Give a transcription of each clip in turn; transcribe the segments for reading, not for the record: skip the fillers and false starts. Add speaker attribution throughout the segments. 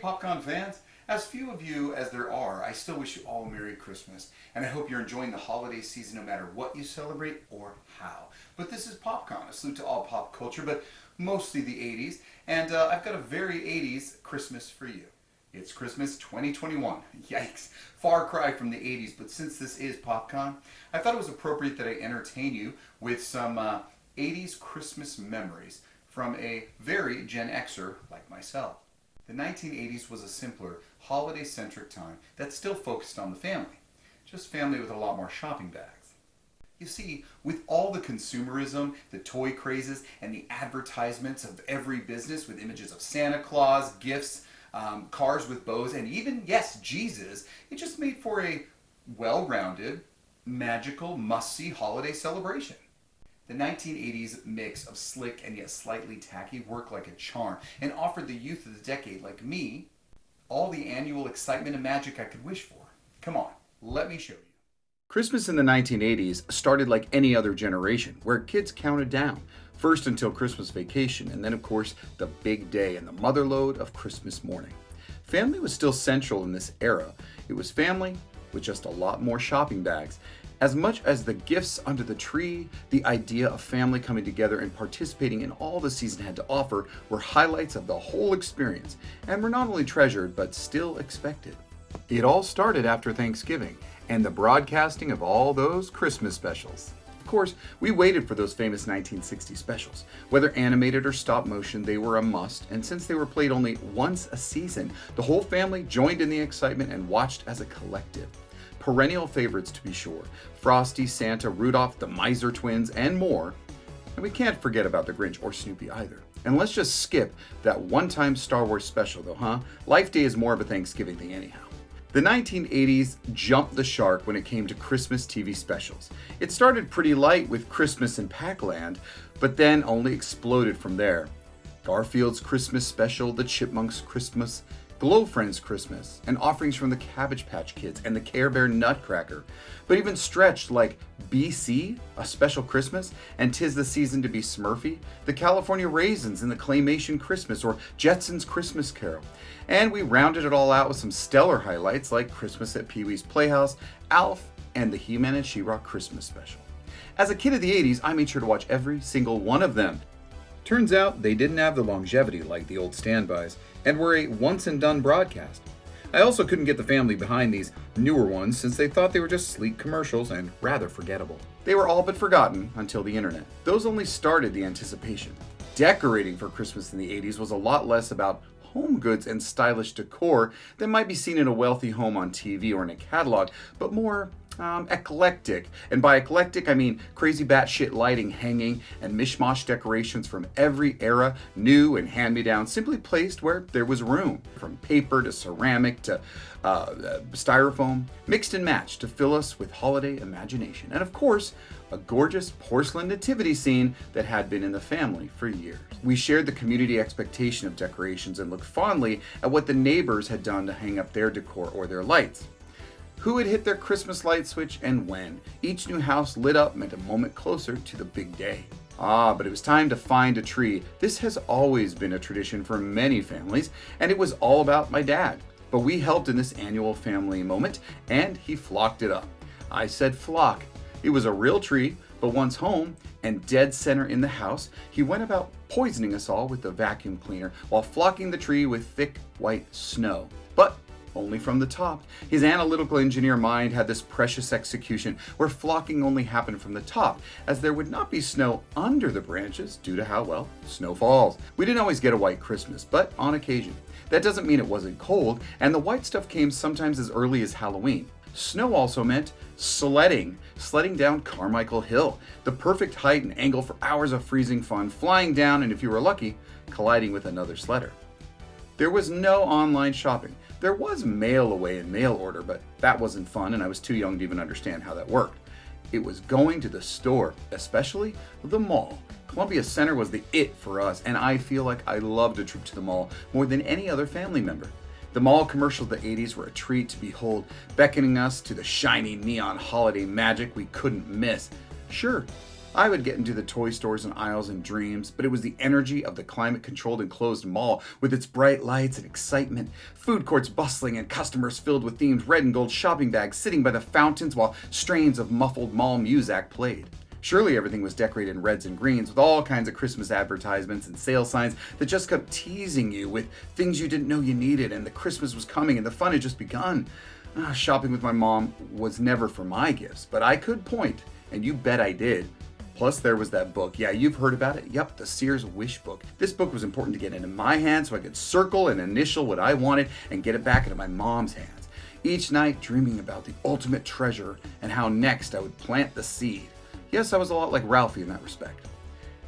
Speaker 1: Popcorn fans, as few of you as there are, I still wish you all a Merry Christmas, and I hope you're enjoying the holiday season no matter what you celebrate or how. But this is Popcorn, a salute to all pop culture, but mostly the 80s, and I've got a very 80s Christmas for you. It's Christmas 2021. Yikes. Far cry from the 80s, but since this is Popcorn, I thought it was appropriate that I entertain you with some 80s Christmas memories from a very Gen Xer like myself. The 1980s was a simpler, holiday-centric time that still focused on the family. Just family with a lot more shopping bags. You see, with all the consumerism, the toy crazes, and the advertisements of every business with images of Santa Claus, gifts, cars with bows, and even, yes, Jesus, it just made for a well-rounded, magical, must-see holiday celebration. The 1980s mix of slick and yet slightly tacky worked like a charm and offered the youth of the decade like me all the annual excitement and magic I could wish for. Come on, let me show you.
Speaker 2: Christmas in the 1980s started like any other generation, where kids counted down, first until Christmas vacation, and then of course the big day and the motherlode of Christmas morning. Family was still central in this era. It was family with just a lot more shopping bags. As much as the gifts under the tree, the idea of family coming together and participating in all the season had to offer were highlights of the whole experience, and were not only treasured but still expected. It all started after Thanksgiving and the broadcasting of all those Christmas specials. Of course, we waited for those famous 1960 specials. Whether animated or stop motion, they were a must, and since they were played only once a season, the whole family joined in the excitement and watched as a collective. Perennial favorites, to be sure: Frosty, Santa, Rudolph, the Miser Twins, and more. And we can't forget about the Grinch or Snoopy either. And let's just skip that one-time Star Wars special though, huh? Life Day is more of a Thanksgiving thing anyhow. The 1980s jumped the shark when it came to Christmas TV specials. It started pretty light with Christmas in Pac-Land, but then only exploded from there. Garfield's Christmas special, The Chipmunks Christmas, Glow Friends Christmas, and offerings from the Cabbage Patch Kids and the Care Bear Nutcracker, but even stretched like BC, A Special Christmas, and 'Tis the Season to be Smurfy, the California Raisins and the Claymation Christmas, or Jetsons Christmas Carol. And we rounded it all out with some stellar highlights like Christmas at Pee-wee's Playhouse, Alf, and the He-Man and She-Ra Christmas special. As a kid of the 80s, I made sure to watch every single one of them. Turns out they didn't have the longevity like the old standbys, and were a once-and-done broadcast. I also couldn't get the family behind these newer ones since they thought they were just sleek commercials and rather forgettable. They were all but forgotten until the internet. Those only started the anticipation. Decorating for Christmas in the 80s was a lot less about home goods and stylish decor that might be seen in a wealthy home on TV or in a catalog, but more eclectic. And by eclectic, I mean crazy batshit lighting hanging and mishmash decorations from every era, new and hand-me-down, simply placed where there was room. From paper to ceramic to styrofoam, mixed and matched to fill us with holiday imagination. And of course, a gorgeous porcelain nativity scene that had been in the family for years. We shared the community expectation of decorations and looked fondly at what the neighbors had done to hang up their decor or their lights. Who had hit their Christmas light switch and when? Each new house lit up meant a moment closer to the big day. But it was time to find a tree. This has always been a tradition for many families, and it was all about my dad. But we helped in this annual family moment, and he flocked it up. I said flock. It was a real tree, but once home and dead center in the house, he went about poisoning us all with the vacuum cleaner while flocking the tree with thick white snow. But only from the top. His analytical engineer mind had this precious execution where flocking only happened from the top, as there would not be snow under the branches due to how, well, snow falls. We didn't always get a white Christmas, but on occasion. That doesn't mean it wasn't cold, and the white stuff came sometimes as early as Halloween. Snow also meant sledding down Carmichael Hill, the perfect height and angle for hours of freezing fun, flying down, and if you were lucky, colliding with another sledder. There was no online shopping. There was mail away and mail order, but that wasn't fun, and I was too young to even understand how that worked. It was going to the store, especially the mall. Columbia Center was the it for us, and I feel like I loved a trip to the mall more than any other family member. The mall commercials of the 80s were a treat to behold, beckoning us to the shiny neon holiday magic we couldn't miss. Sure, I would get into the toy stores and aisles in dreams, but it was the energy of the climate-controlled enclosed mall with its bright lights and excitement, food courts bustling and customers filled with themed red and gold shopping bags sitting by the fountains while strains of muffled mall music played. Surely everything was decorated in reds and greens with all kinds of Christmas advertisements and sale signs that just kept teasing you with things you didn't know you needed, and the Christmas was coming and the fun had just begun. Shopping with my mom was never for my gifts, but I could point, and you bet I did. Plus, there was that book. Yeah, you've heard about it. Yep, the Xers Wish Book. This book was important to get into my hands so I could circle and initial what I wanted and get it back into my mom's hands. Each night dreaming about the ultimate treasure and how next I would plant the seed. Yes, I was a lot like Ralphie in that respect.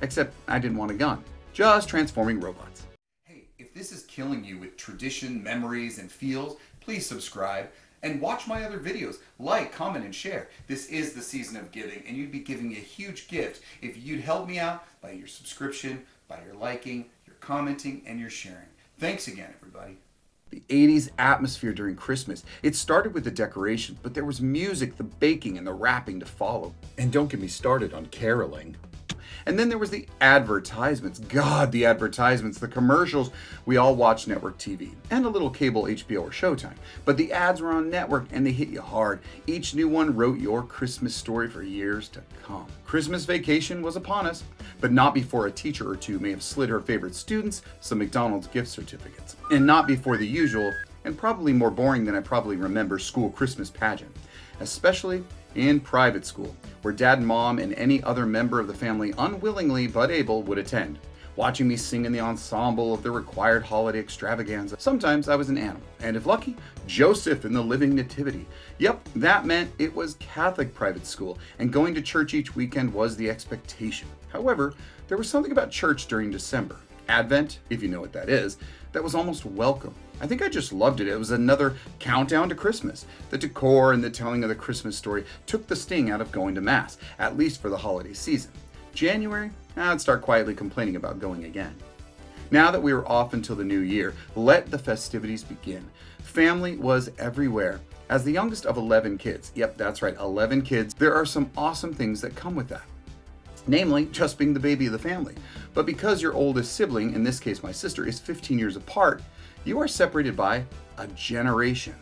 Speaker 2: Except I didn't want a gun. Just transforming robots.
Speaker 1: Hey, if this is killing you with tradition, memories, and feels, please subscribe. And watch my other videos. Like, comment, and share. This is the season of giving, and you'd be giving me a huge gift if you'd help me out by your subscription, by your liking, your commenting, and your sharing. Thanks again, everybody.
Speaker 2: The 80s atmosphere during Christmas. It started with the decorations, but there was music, the baking, and the rapping to follow. And don't get me started on caroling. And then there was the advertisements. God, the advertisements, the commercials. We all watched network TV and a little cable HBO or Showtime. But the ads were on network and they hit you hard. Each new one wrote your Christmas story for years to come. Christmas vacation was upon us, but not before a teacher or two may have slid her favorite students some McDonald's gift certificates. And not before the usual, and probably more boring than I probably remember, school Christmas pageant. Especially in private school, where dad and mom and any other member of the family unwillingly but able would attend, watching me sing in the ensemble of the required holiday extravaganza. Sometimes I was an animal, and if lucky, Joseph in the Living Nativity. Yep, that meant it was Catholic private school, and going to church each weekend was the expectation. However, there was something about church during December, Advent, if you know what that is, that was almost welcome. I think I just loved it. It was another countdown to Christmas. The decor and the telling of the Christmas story took the sting out of going to Mass, at least for the holiday season. January, I'd start quietly complaining about going again. Now that we were off until the new year, let the festivities begin. Family was everywhere. As the youngest of 11 kids, yep, that's right, 11 kids, there are some awesome things that come with that. Namely, just being the baby of the family. But because your oldest sibling, in this case my sister, is 15 years apart, you are separated by a generation.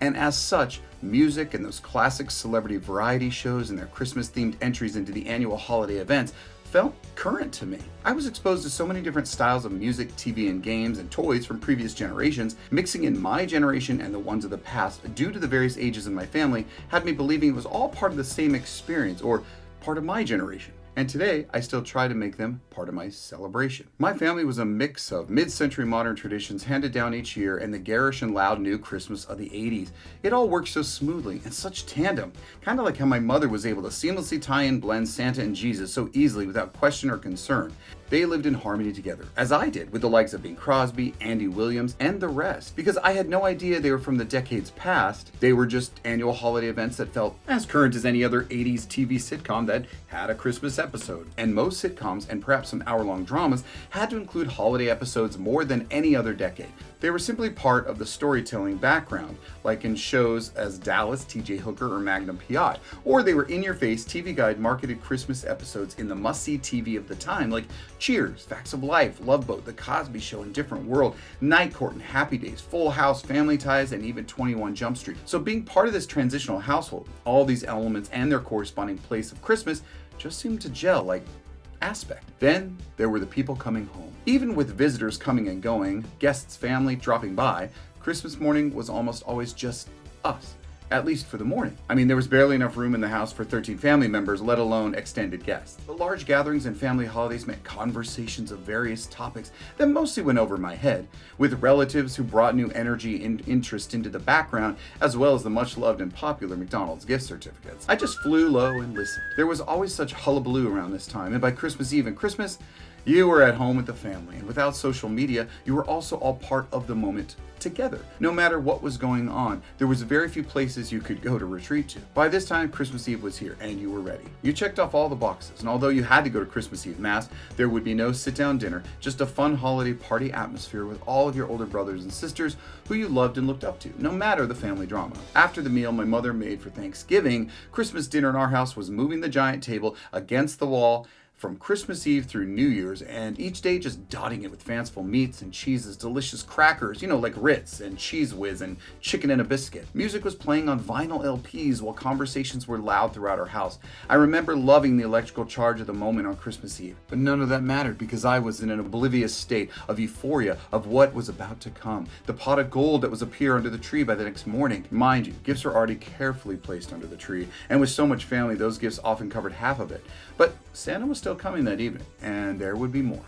Speaker 2: And as such, music and those classic celebrity variety shows and their Christmas-themed entries into the annual holiday events felt current to me. I was exposed to so many different styles of music, TV, and games and toys from previous generations. Mixing in my generation and the ones of the past due to the various ages in my family had me believing it was all part of the same experience or part of my generation. And today, I still try to make them part of my celebration. My family was a mix of mid-century modern traditions handed down each year and the garish and loud new Christmas of the 80s. It all worked so smoothly in such tandem, kind of like how my mother was able to seamlessly tie and blend Santa and Jesus so easily without question or concern. They lived in harmony together, as I did, with the likes of Bing Crosby, Andy Williams, and the rest. Because I had no idea they were from the decades past, they were just annual holiday events that felt as current as any other 80s TV sitcom that had a Christmas episode. And most sitcoms, and perhaps some hour-long dramas, had to include holiday episodes more than any other decade. They were simply part of the storytelling background, like in shows as Dallas, TJ Hooker, or Magnum PI. Or they were in-your-face TV Guide marketed Christmas episodes in the must-see TV of the time, like Cheers, Facts of Life, Love Boat, The Cosby Show, and Different World, Night Court and Happy Days, Full House, Family Ties, and even 21 Jump Street. So being part of this transitional household, all these elements and their corresponding place of Christmas just seemed to gel like aspect. Then there were the people coming home. Even with visitors coming and going, guests, family dropping by, Christmas morning was almost always just us. At least for the morning. I mean, there was barely enough room in the house for 13 family members, let alone extended guests. The large gatherings and family holidays meant conversations of various topics that mostly went over my head, with relatives who brought new energy and interest into the background, as well as the much loved and popular McDonald's gift certificates. I just flew low and listened. There was always such hullabaloo around this time, and by Christmas Eve and Christmas, You were at home with the family, and without social media, you were also all part of the moment together. No matter what was going on, there was very few places you could go to retreat to. By this time, Christmas Eve was here, and you were ready. You checked off all the boxes, and although you had to go to Christmas Eve Mass, there would be no sit-down dinner, just a fun holiday party atmosphere with all of your older brothers and sisters who you loved and looked up to, no matter the family drama. After the meal my mother made for Thanksgiving, Christmas dinner in our house was moving the giant table against the wall from Christmas Eve through New Year's, and each day just dotting it with fanciful meats and cheeses, delicious crackers, like Ritz and Cheese Whiz and chicken and a biscuit. Music was playing on vinyl LPs while conversations were loud throughout our house. I remember loving the electrical charge of the moment on Christmas Eve, but none of that mattered because I was in an oblivious state of euphoria of what was about to come. The pot of gold that was appear under the tree by the next morning. Mind you, gifts are already carefully placed under the tree, and with so much family, those gifts often covered half of it. But Santa was still coming that evening, and there would be more.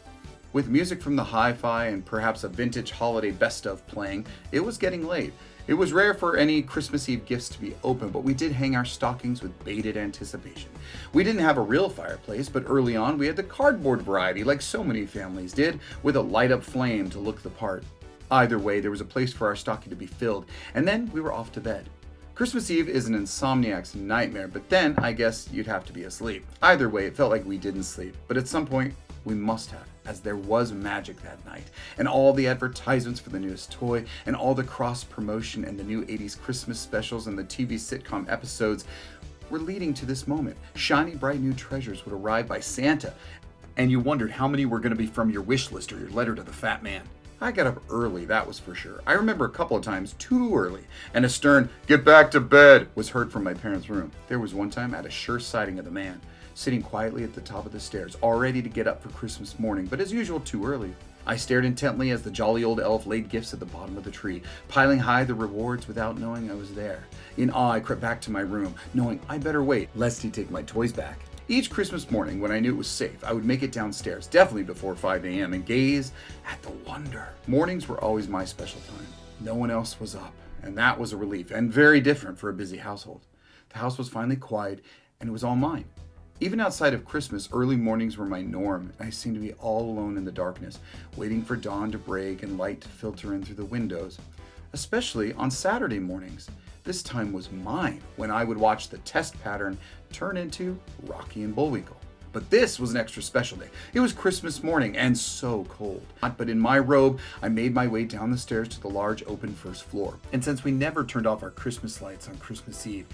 Speaker 2: With music from the hi-fi and perhaps a vintage holiday best of playing, it was getting late. It was rare for any Christmas Eve gifts to be open, but we did hang our stockings with bated anticipation. We didn't have a real fireplace, but early on we had the cardboard variety like so many families did, with a light-up flame to look the part. Either way, there was a place for our stocking to be filled, and then we were off to bed. Christmas Eve is an insomniac's nightmare, but then I guess you'd have to be asleep. Either way, it felt like we didn't sleep, but at some point we must have, as there was magic that night, and all the advertisements for the newest toy, and all the cross promotion and the new 80s Christmas specials and the TV sitcom episodes were leading to this moment. Shiny, bright new treasures would arrive by Santa, and you wondered how many were going to be from your wish list or your letter to the fat man. I got up early, that was for sure. I remember a couple of times too early, and a stern, "Get back to bed," was heard from my parents' room. There was one time I had a sure sighting of the man, sitting quietly at the top of the stairs, all ready to get up for Christmas morning, but as usual, too early. I stared intently as the jolly old elf laid gifts at the bottom of the tree, piling high the rewards without knowing I was there. In awe, I crept back to my room, knowing I better wait, lest he take my toys back. Each Christmas morning, when I knew it was safe, I would make it downstairs, definitely before 5 a.m., and gaze at the wonder. Mornings were always my special time. No one else was up, and that was a relief, and very different for a busy household. The house was finally quiet, and it was all mine. Even outside of Christmas, early mornings were my norm, and I seemed to be all alone in the darkness, waiting for dawn to break and light to filter in through the windows. Especially on Saturday mornings. This time was mine, when I would watch the test pattern turn into Rocky and Bullwinkle. But this was an extra special day. It was Christmas morning and so cold. But in my robe, I made my way down the stairs to the large open first floor. And since we never turned off our Christmas lights on Christmas Eve,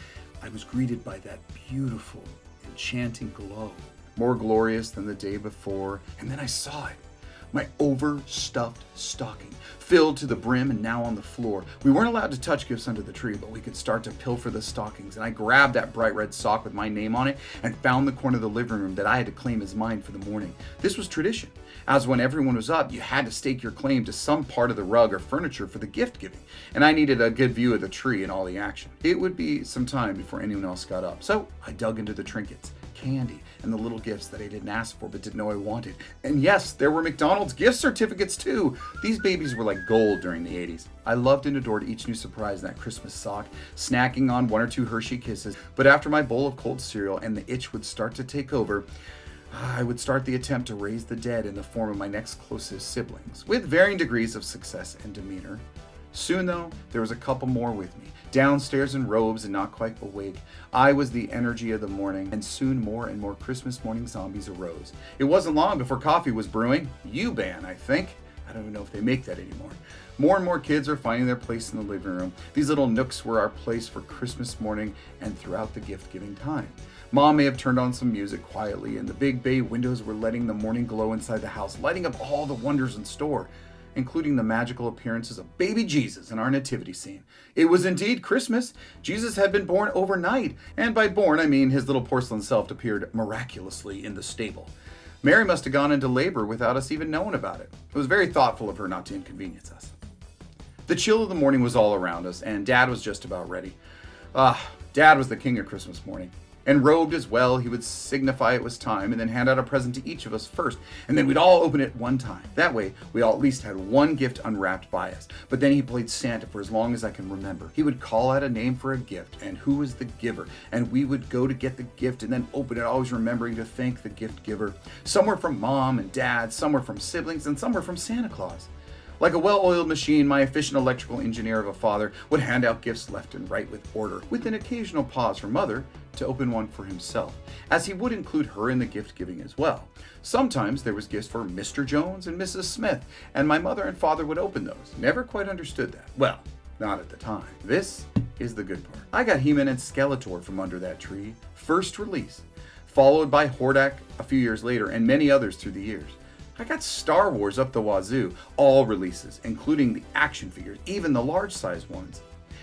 Speaker 2: I was greeted by that beautiful, enchanting glow. More glorious than the day before. And then I saw it. My overstuffed stocking, filled to the brim and now on the floor. We weren't allowed to touch gifts under the tree, but we could start to pilfer the stockings, and I grabbed that bright red sock with my name on it and found the corner of the living room that I had to claim as mine for the morning. This was tradition, as when everyone was up, you had to stake your claim to some part of the rug or furniture for the gift giving, and I needed a good view of the tree and all the action. It would be some time before anyone else got up, so I dug into the trinkets, candy, and the little gifts that I didn't ask for but didn't know I wanted. And yes, there were McDonald's gift certificates too. These babies were like gold during the 80s. I loved and adored each new surprise in that Christmas sock, snacking on 1 or 2 Hershey Kisses. But after my bowl of cold cereal and the itch would start to take over, I would start the attempt to raise the dead in the form of my next closest siblings, with varying degrees of success and demeanor. Soon though, there was a couple more with me. Downstairs in robes and not quite awake, I was the energy of the morning, and soon more and more Christmas morning zombies arose. It wasn't long before coffee was brewing. U-Ban, I think. I don't even know if they make that anymore. More and more kids are finding their place in the living room. These little nooks were our place for Christmas morning and throughout the gift-giving time. Mom may have turned on some music quietly, and the big bay windows were letting the morning glow inside the house, lighting up all the wonders in store, including the magical appearances of baby Jesus in our nativity scene. It was indeed Christmas. Jesus had been born overnight, and by born I mean his little porcelain self appeared miraculously in the stable. Mary must have gone into labor without us even knowing about it. It was very thoughtful of her not to inconvenience us. The chill of the morning was all around us, and Dad was just about ready. Dad was the king of Christmas morning. And robed as well, he would signify it was time and then hand out a present to each of us first. And then we'd all open it one time. That way, we all at least had one gift unwrapped by us. But then he played Santa for as long as I can remember. He would call out a name for a gift and who was the giver. And we would go to get the gift and then open it, always remembering to thank the gift giver. Some were from mom and dad, some were from siblings, and some were from Santa Claus. Like a well-oiled machine, my efficient electrical engineer of a father would hand out gifts left and right with order, with an occasional pause for mother to open one for himself, as he would include her in the gift giving as well. Sometimes there was gifts for Mr. Jones and Mrs. Smith, and my mother and father would open those. Never quite understood that. Well, not at the time. This is the good part. I got He-Man and Skeletor from under that tree, first release, followed by Hordak a few years later, and many others through the years. I got Star Wars up the wazoo, all releases, including the action figures, even the large-sized ones,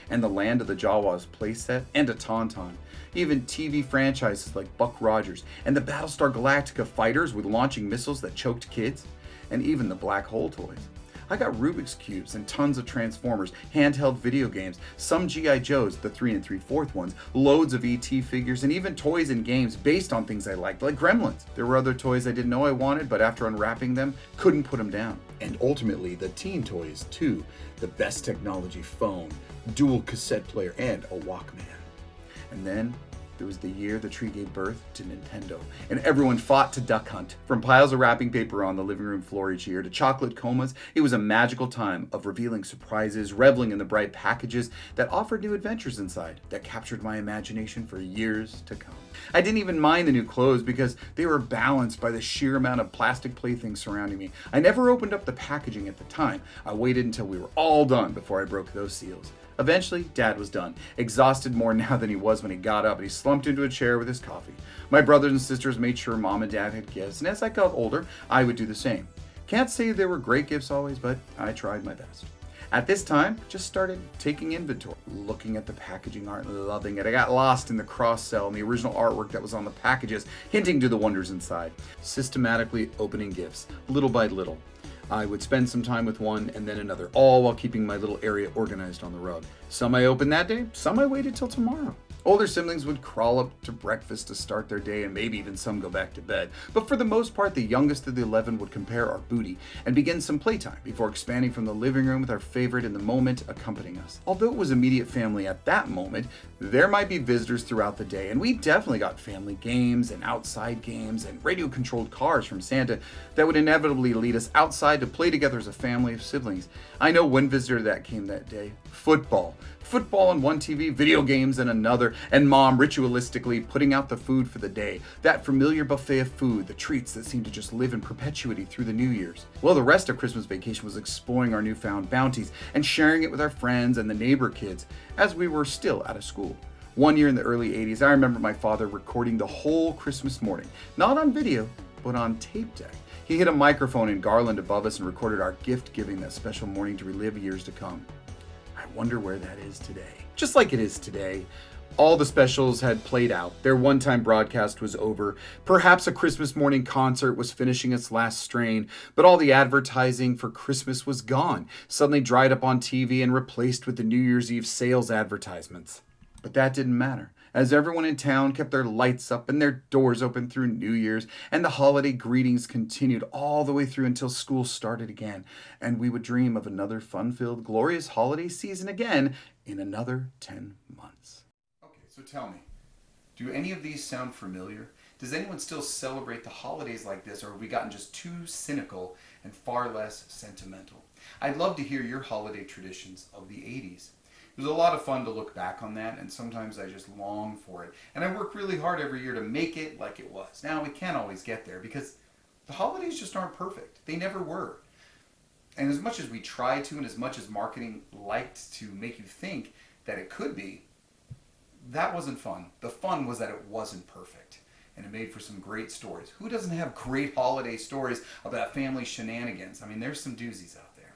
Speaker 2: and the Land of the Jawas playset, and a Tauntaun, even TV franchises like Buck Rogers, and the Battlestar Galactica fighters with launching missiles that choked kids, and even the Black Hole toys. I got Rubik's Cubes and tons of Transformers, handheld video games, some G.I. Joes, the 3 3/4 ones, loads of E.T. figures, and even toys and games based on things I liked, like Gremlins. There were other toys I didn't know I wanted, but after unwrapping them, couldn't put them down. And ultimately, the teen toys too. The best technology phone, dual cassette player, and a Walkman. And then there was the year the tree gave birth to Nintendo, and everyone fought to duck hunt. From piles of wrapping paper on the living room floor each year to chocolate comas, it was a magical time of revealing surprises, reveling in the bright packages that offered new adventures inside that captured my imagination for years to come. I didn't even mind the new clothes because they were balanced by the sheer amount of plastic playthings surrounding me. I never opened up the packaging at the time. I waited until we were all done before I broke those seals. Eventually, Dad was done, exhausted more now than he was when he got up, and he slumped into a chair with his coffee. My brothers and sisters made sure Mom and Dad had gifts, and as I got older, I would do the same. Can't say there were great gifts always, but I tried my best. At this time, just started taking inventory, looking at the packaging art, loving it. I got lost in the cross-sell and the original artwork that was on the packages, hinting to the wonders inside. Systematically opening gifts, little by little. I would spend some time with one and then another, all while keeping my little area organized on the rug. Some I opened that day, some I waited till tomorrow. Older siblings would crawl up to breakfast to start their day, and maybe even some go back to bed. But for the most part, the youngest of the 11 would compare our booty and begin some playtime before expanding from the living room with our favorite in the moment accompanying us. Although it was immediate family at that moment, there might be visitors throughout the day, and we definitely got family games and outside games and radio-controlled cars from Santa that would inevitably lead us outside to play together as a family of siblings. I know one visitor that came that day. Football. Football on one TV, video games on another, and Mom ritualistically putting out the food for the day. That familiar buffet of food, the treats that seemed to just live in perpetuity through the New Year's. Well, the rest of Christmas vacation was exploring our newfound bounties and sharing it with our friends and the neighbor kids, as we were still out of school. One year in the early 80s, I remember my father recording the whole Christmas morning, not on video, but on tape deck. He hid a microphone in garland above us and recorded our gift giving that special morning to relive years to come. I wonder where that is today. Just like it is today, all the specials had played out. Their one-time broadcast was over. Perhaps a Christmas morning concert was finishing its last strain, but all the advertising for Christmas was gone, suddenly dried up on TV and replaced with the New Year's Eve sales advertisements. But that didn't matter, as everyone in town kept their lights up and their doors open through New Year's, and the holiday greetings continued all the way through until school started again, and we would dream of another fun-filled, glorious holiday season again in another 10 months.
Speaker 1: Okay, so tell me, do any of these sound familiar? Does anyone still celebrate the holidays like this, or have we gotten just too cynical and far less sentimental? I'd love to hear your holiday traditions of the 80s. It was a lot of fun to look back on that, and sometimes I just long for it. And I work really hard every year to make it like it was. Now, we can't always get there because the holidays just aren't perfect. They never were. And as much as we try to, and as much as marketing liked to make you think that it could be, that wasn't fun. The fun was that it wasn't perfect. And it made for some great stories. Who doesn't have great holiday stories about family shenanigans? I mean, there's some doozies out there.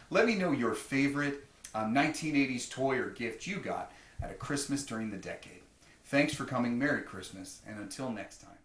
Speaker 1: Let me know your favorite 1980s toy or gift you got at a Christmas during the decade. Thanks for coming. Merry Christmas, and until next time.